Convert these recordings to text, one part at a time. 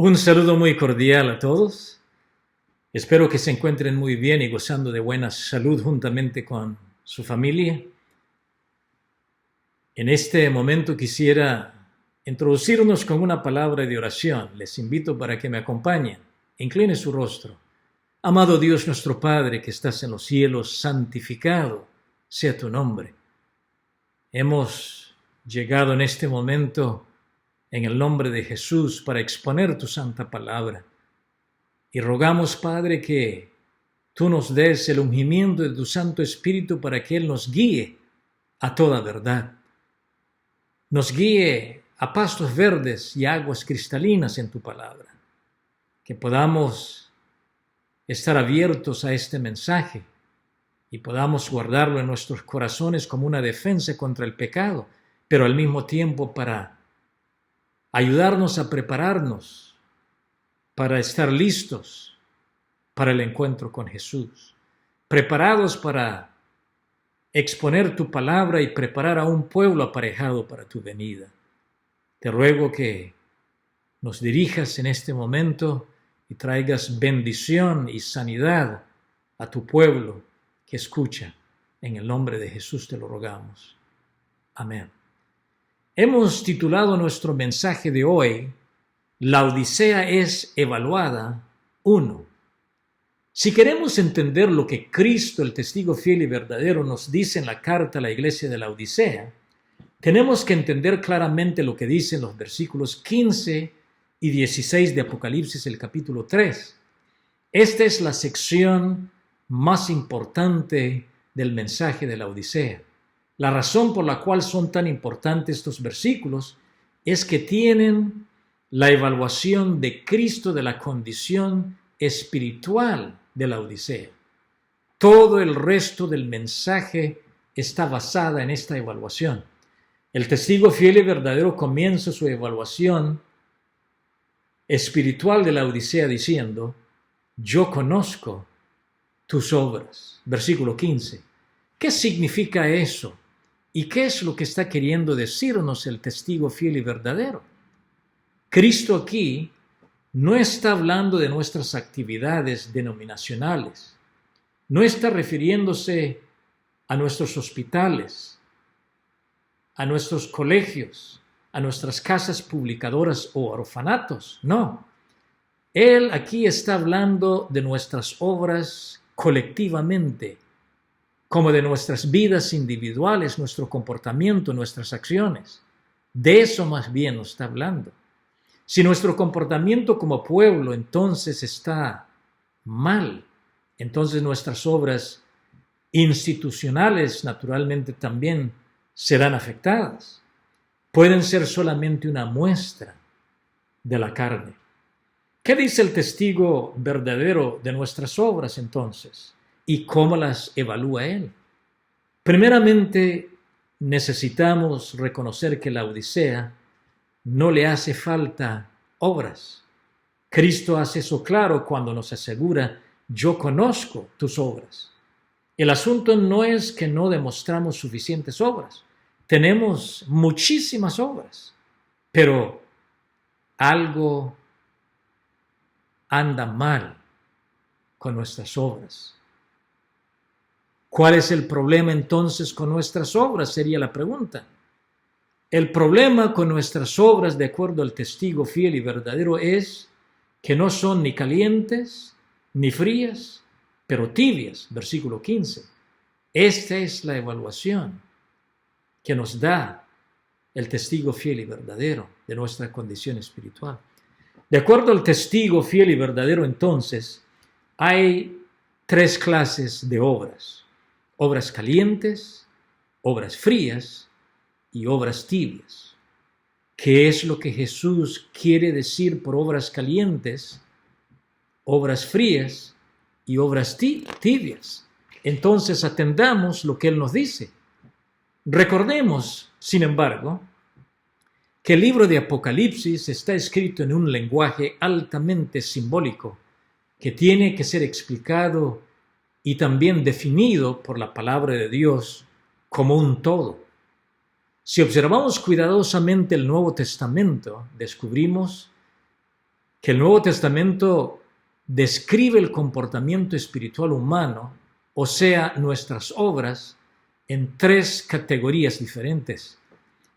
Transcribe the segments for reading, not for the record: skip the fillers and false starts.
Un saludo muy cordial a todos. Espero que se encuentren muy bien y gozando de buena salud juntamente con su familia. En este momento quisiera introducirnos con una palabra de oración. Les invito para que me acompañen. Incline su rostro. Amado Dios nuestro Padre que estás en los cielos, santificado sea tu nombre. Hemos llegado en este momento en el nombre de Jesús para exponer tu santa palabra. Y rogamos, Padre, que tú nos des el ungimiento de tu Santo Espíritu para que Él nos guíe a toda verdad. Nos guíe a pastos verdes y aguas cristalinas en tu palabra. Que podamos estar abiertos a este mensaje y podamos guardarlo en nuestros corazones como una defensa contra el pecado, pero al mismo tiempo para ayudarnos a prepararnos para estar listos para el encuentro con Jesús, preparados para exponer tu palabra y preparar a un pueblo aparejado para tu venida. Te ruego que nos dirijas en este momento y traigas bendición y sanidad a tu pueblo que escucha. En el nombre de Jesús te lo rogamos. Amén. Hemos titulado nuestro mensaje de hoy, La Odisea es evaluada 1. Si queremos entender lo que Cristo, el testigo fiel y verdadero, nos dice en la carta a la iglesia de la Odisea, tenemos que entender claramente lo que dicen los versículos 15 y 16 de Apocalipsis, el capítulo 3. Esta es la sección más importante del mensaje de la Odisea. La razón por la cual son tan importantes estos versículos es que tienen la evaluación de Cristo de la condición espiritual de la Odisea. Todo el resto del mensaje está basada en esta evaluación. El testigo fiel y verdadero comienza su evaluación espiritual de la Odisea diciendo: yo conozco tus obras. Versículo 15. ¿Qué significa eso? ¿Y qué es lo que está queriendo decirnos el testigo fiel y verdadero? Cristo aquí no está hablando de nuestras actividades denominacionales, no está refiriéndose a nuestros hospitales, a nuestros colegios, a nuestras casas publicadoras o orfanatos, no. Él aquí está hablando de nuestras obras colectivamente, como de nuestras vidas individuales, nuestro comportamiento, nuestras acciones. De eso más bien nos está hablando. Si nuestro comportamiento como pueblo entonces está mal, entonces nuestras obras institucionales naturalmente también serán afectadas. Pueden ser solamente una muestra de la carne. ¿Qué dice el testigo verdadero de nuestras obras entonces? ¿Y cómo las evalúa él? Primeramente, necesitamos reconocer que la Odisea no le hace falta obras. Cristo hace eso claro cuando nos asegura: yo conozco tus obras. El asunto no es que no demostramos suficientes obras. Tenemos muchísimas obras, pero algo anda mal con nuestras obras. ¿Cuál es el problema entonces con nuestras obras? Sería la pregunta. El problema con nuestras obras, de acuerdo al testigo fiel y verdadero, es que no son ni calientes ni frías, pero tibias. Versículo 15. Esta es la evaluación que nos da el testigo fiel y verdadero de nuestra condición espiritual. De acuerdo al testigo fiel y verdadero, entonces, hay 3 clases de obras: obras calientes, obras frías y obras tibias. ¿Qué es lo que Jesús quiere decir por obras calientes, obras frías y obras tibias? Entonces atendamos lo que Él nos dice. Recordemos, sin embargo, que el libro de Apocalipsis está escrito en un lenguaje altamente simbólico que tiene que ser explicado y también definido por la palabra de Dios como un todo. Si observamos cuidadosamente el Nuevo Testamento, descubrimos que el Nuevo Testamento describe el comportamiento espiritual humano, o sea, nuestras obras, en tres categorías diferentes.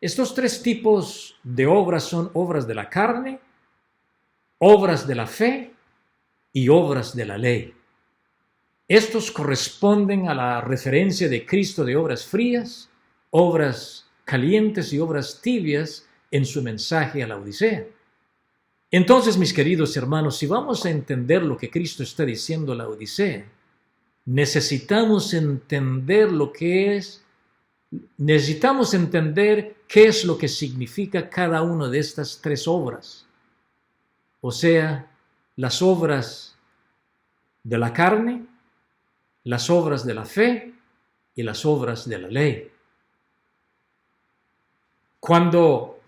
Estos tres tipos de obras son obras de la carne, obras de la fe y obras de la ley. Estos corresponden a la referencia de Cristo de obras frías, obras calientes y obras tibias en su mensaje a la Odisea. Entonces, mis queridos hermanos, si vamos a entender lo que Cristo está diciendo a la Odisea, necesitamos entender qué es lo que significa cada una de estas tres obras. O sea, las obras de la carne, las obras de la fe y las obras de la ley. Cuando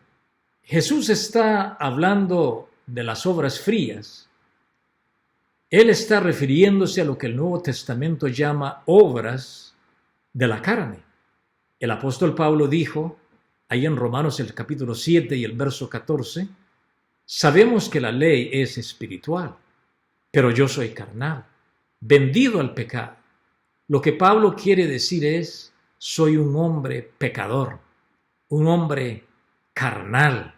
Jesús está hablando de las obras frías, Él está refiriéndose a lo que el Nuevo Testamento llama obras de la carne. El apóstol Pablo dijo, ahí en Romanos el capítulo 7 y el verso 14, sabemos que la ley es espiritual, pero yo soy carnal, vendido al pecado. Lo que Pablo quiere decir es, soy un hombre pecador, un hombre carnal,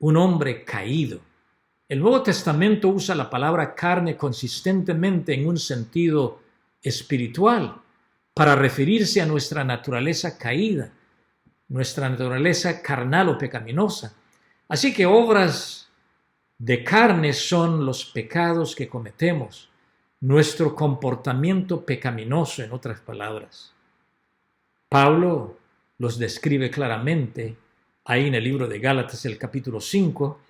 un hombre caído. El Nuevo Testamento usa la palabra carne consistentemente en un sentido espiritual para referirse a nuestra naturaleza caída, nuestra naturaleza carnal o pecaminosa. Así que obras de carne son los pecados que cometemos, nuestro comportamiento pecaminoso, en otras palabras. Pablo los describe claramente ahí en el libro de Gálatas, el capítulo 5,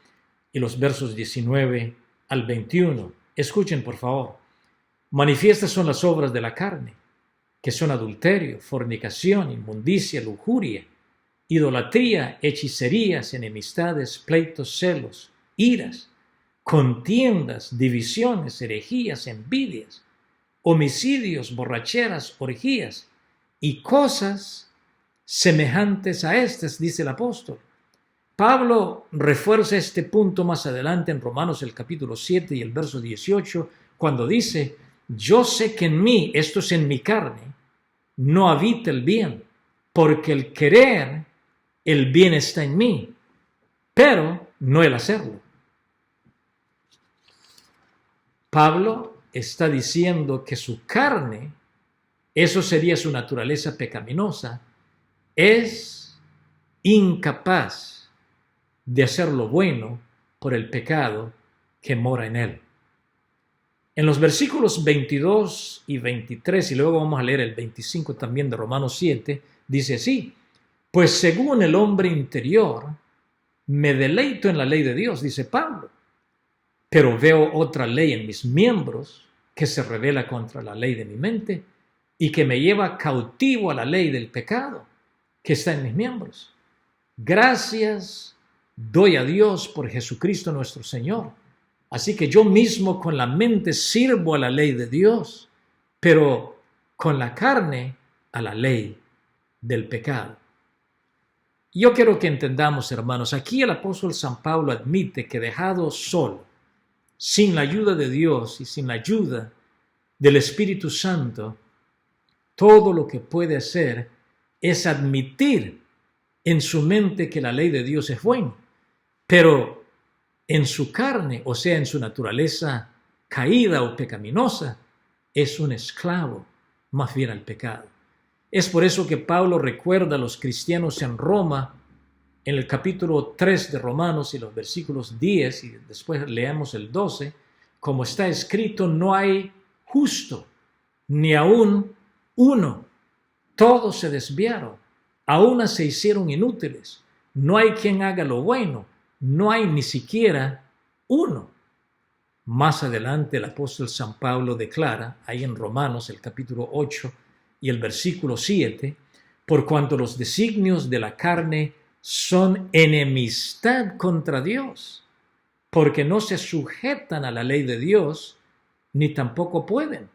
y los versos 19 al 21. Escuchen, por favor. Manifiestas son las obras de la carne, que son adulterio, fornicación, inmundicia, lujuria, idolatría, hechicerías, enemistades, pleitos, celos, iras, contiendas, divisiones, herejías, envidias, homicidios, borracheras, orgías y cosas semejantes a estas, dice el apóstol. Pablo refuerza este punto más adelante en Romanos el capítulo 7 y el verso 18, cuando dice, yo sé que en mí, esto es en mi carne, no habita el bien, porque el querer, el bien está en mí, pero no el hacerlo. Pablo está diciendo que su carne, eso sería su naturaleza pecaminosa, es incapaz de hacer lo bueno por el pecado que mora en él. En los versículos 22 y 23, y luego vamos a leer el 25 también de Romanos 7, dice así, pues según el hombre interior, me deleito en la ley de Dios, dice Pablo, pero veo otra ley en mis miembros que se revela contra la ley de mi mente y que me lleva cautivo a la ley del pecado que está en mis miembros. Gracias doy a Dios por Jesucristo nuestro Señor. Así que yo mismo con la mente sirvo a la ley de Dios, pero con la carne a la ley del pecado. Yo quiero que entendamos, hermanos, aquí el apóstol San Pablo admite que dejado solo, sin la ayuda de Dios y sin la ayuda del Espíritu Santo, todo lo que puede hacer es admitir en su mente que la ley de Dios es buena, pero en su carne, o sea, en su naturaleza caída o pecaminosa, es un esclavo más bien al pecado. Es por eso que Pablo recuerda a los cristianos en Roma, en el capítulo 3 de Romanos y los versículos 10, y después leemos el 12, como está escrito, no hay justo, ni aún uno. Todos se desviaron, a una se hicieron inútiles. No hay quien haga lo bueno, no hay ni siquiera uno. Más adelante el apóstol San Pablo declara, ahí en Romanos el capítulo 8 y el versículo 7, por cuanto los designios de la carne son enemistad contra Dios, porque no se sujetan a la ley de Dios, ni tampoco pueden.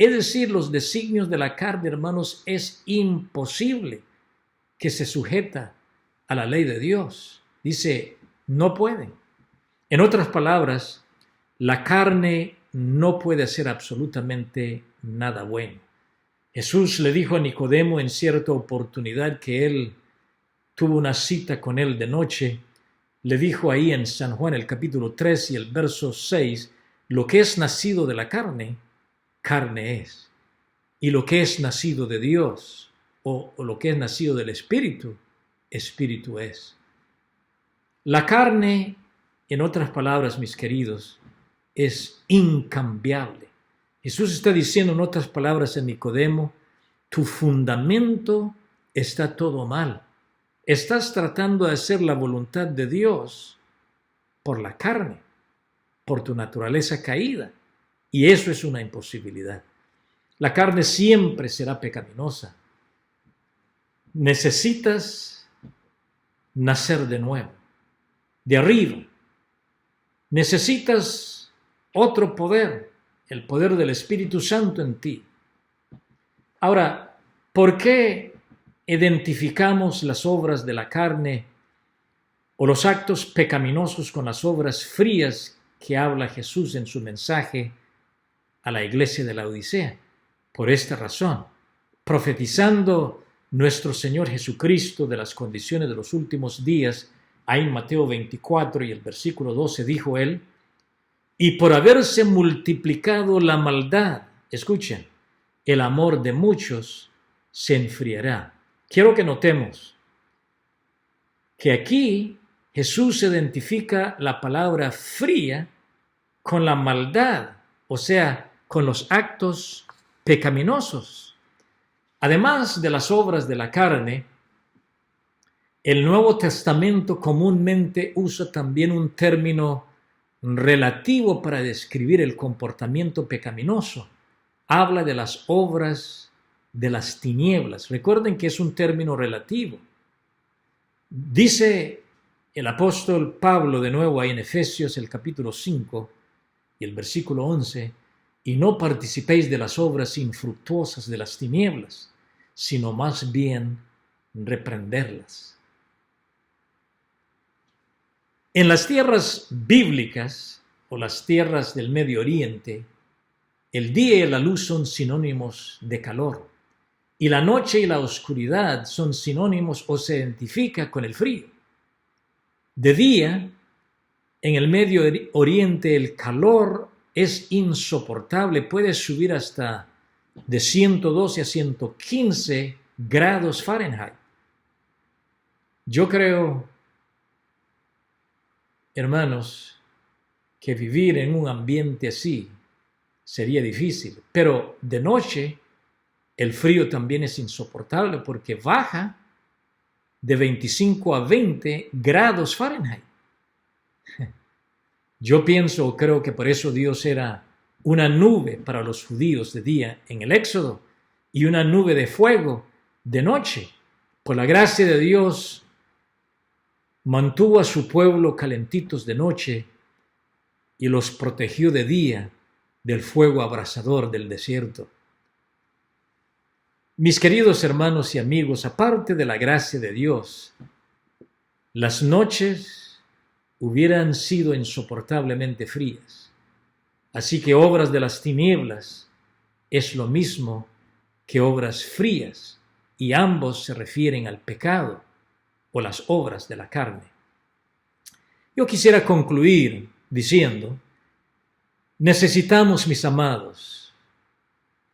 Es decir, los designios de la carne, hermanos, es imposible que se sujeta a la ley de Dios. Dice, no pueden. En otras palabras, la carne no puede hacer absolutamente nada bueno. Jesús le dijo a Nicodemo en cierta oportunidad que él tuvo una cita con él de noche. Le dijo ahí en San Juan el capítulo 3 y el verso 6, lo que es nacido de la carne, carne es. Y lo que es nacido de Dios, o lo que es nacido del Espíritu, Espíritu es. La carne, en otras palabras, mis queridos, es incambiable. Jesús está diciendo en otras palabras a Nicodemo, tu fundamento está todo mal. Estás tratando de hacer la voluntad de Dios por la carne, por tu naturaleza caída. Y eso es una imposibilidad. La carne siempre será pecaminosa. Necesitas nacer de nuevo, de arriba. Necesitas otro poder, el poder del Espíritu Santo en ti. Ahora, ¿por qué identificamos las obras de la carne o los actos pecaminosos con las obras frías que habla Jesús en su mensaje a la iglesia de la Odisea? Por esta razón, profetizando nuestro Señor Jesucristo de las condiciones de los últimos días, ahí en Mateo 24 y el versículo 12 dijo él, y por haberse multiplicado la maldad, escuchen, el amor de muchos se enfriará. Quiero que notemos que aquí Jesús identifica la palabra fría con la maldad, o sea, con los actos pecaminosos. Además de las obras de la carne, el Nuevo Testamento comúnmente usa también un término relativo para describir el comportamiento pecaminoso. Habla de las obras de las tinieblas. Recuerden que es un término relativo. Dice el apóstol Pablo de nuevo ahí en Efesios el capítulo 5 y el versículo 11, y no participéis de las obras infructuosas de las tinieblas, sino más bien reprenderlas. En las tierras bíblicas o las tierras del Medio Oriente, el día y la luz son sinónimos de calor, y la noche y la oscuridad son sinónimos o se identifica con el frío. De día, en el Medio Oriente el calor es insoportable, puede subir hasta de 112 a 115 grados Fahrenheit. Yo creo, hermanos, que vivir en un ambiente así sería difícil, pero de noche el frío también es insoportable porque baja de 25 a 20 grados Fahrenheit. Yo pienso o creo que por eso Dios era una nube para los judíos de día en el Éxodo y una nube de fuego de noche. Por la gracia de Dios mantuvo a su pueblo calentitos de noche y los protegió de día del fuego abrasador del desierto. Mis queridos hermanos y amigos, aparte de la gracia de Dios, las noches hubieran sido insoportablemente frías. Así que obras de las tinieblas es lo mismo que obras frías, y ambos se refieren al pecado o las obras de la carne. Yo quisiera concluir diciendo, necesitamos, mis amados,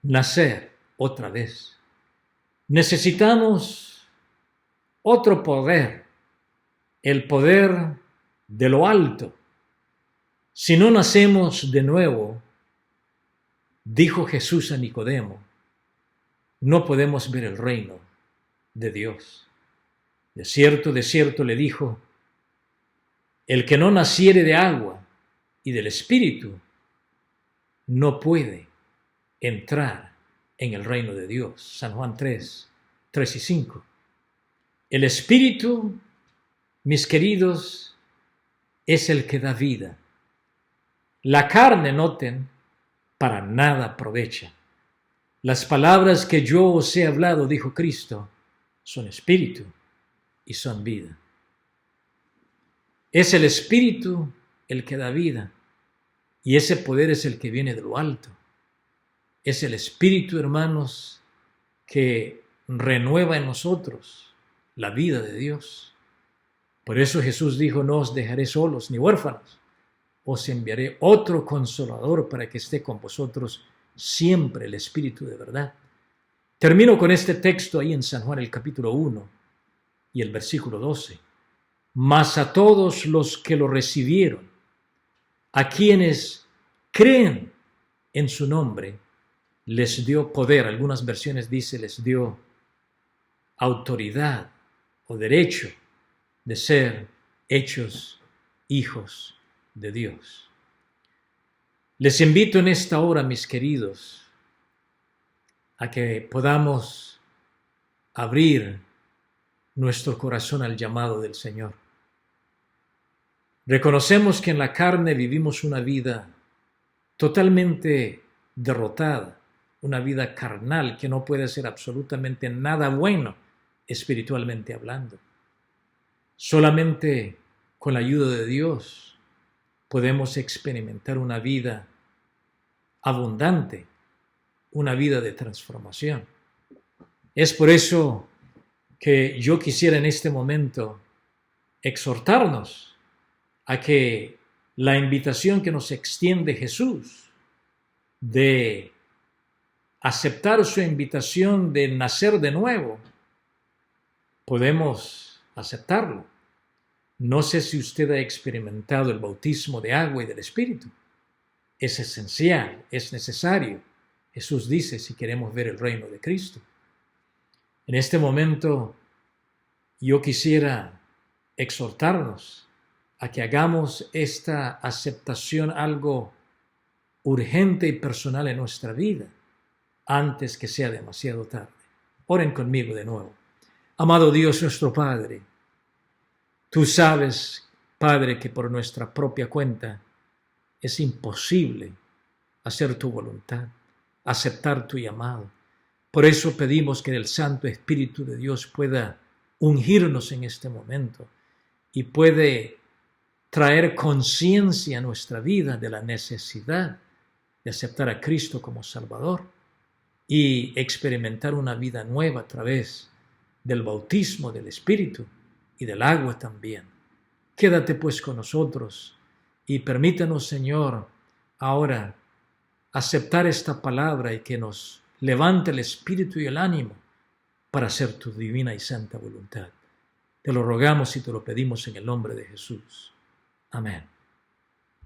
nacer otra vez. Necesitamos otro poder, el poder de lo alto. Si no nacemos de nuevo, dijo Jesús a Nicodemo, no podemos ver el reino de Dios. De cierto le dijo, el que no naciere de agua y del Espíritu no puede entrar en el reino de Dios. San Juan 3 y 5. El Espíritu, mis queridos, es el que da vida. La carne, noten, para nada aprovecha. Las palabras que yo os he hablado, dijo Cristo, son espíritu y son vida. Es el Espíritu el que da vida. Y ese poder es el que viene de lo alto. Es el Espíritu, hermanos, que renueva en nosotros la vida de Dios. Por eso Jesús dijo, no os dejaré solos ni huérfanos, os enviaré otro consolador para que esté con vosotros siempre, el Espíritu de verdad. Termino con este texto ahí en San Juan, el capítulo 1 y el versículo 12. Mas a todos los que lo recibieron, a quienes creen en su nombre, les dio poder. Algunas versiones dicen les dio autoridad o derecho de ser hechos hijos de Dios. Les invito en esta hora, mis queridos, a que podamos abrir nuestro corazón al llamado del Señor. Reconocemos que en la carne vivimos una vida totalmente derrotada, una vida carnal que no puede hacer absolutamente nada bueno espiritualmente hablando. Solamente con la ayuda de Dios podemos experimentar una vida abundante, una vida de transformación. Es por eso que yo quisiera en este momento exhortarnos a que la invitación que nos extiende Jesús de aceptar su invitación de nacer de nuevo, podemos aceptarlo. No sé si usted ha experimentado el bautismo de agua y del Espíritu. Es esencial, es necesario. Jesús dice si queremos ver el reino de Cristo. En este momento yo quisiera exhortarnos a que hagamos esta aceptación algo urgente y personal en nuestra vida antes que sea demasiado tarde. Oren conmigo de nuevo. Amado Dios nuestro Padre, tú sabes, Padre, que por nuestra propia cuenta es imposible hacer tu voluntad, aceptar tu llamado. Por eso pedimos que el Santo Espíritu de Dios pueda ungirnos en este momento y puede traer conciencia a nuestra vida de la necesidad de aceptar a Cristo como Salvador y experimentar una vida nueva a través del bautismo del Espíritu y del agua también. Quédate pues con nosotros y permítanos, Señor, ahora aceptar esta palabra y que nos levante el espíritu y el ánimo para hacer tu divina y santa voluntad. Te lo rogamos y te lo pedimos en el nombre de Jesús. Amén.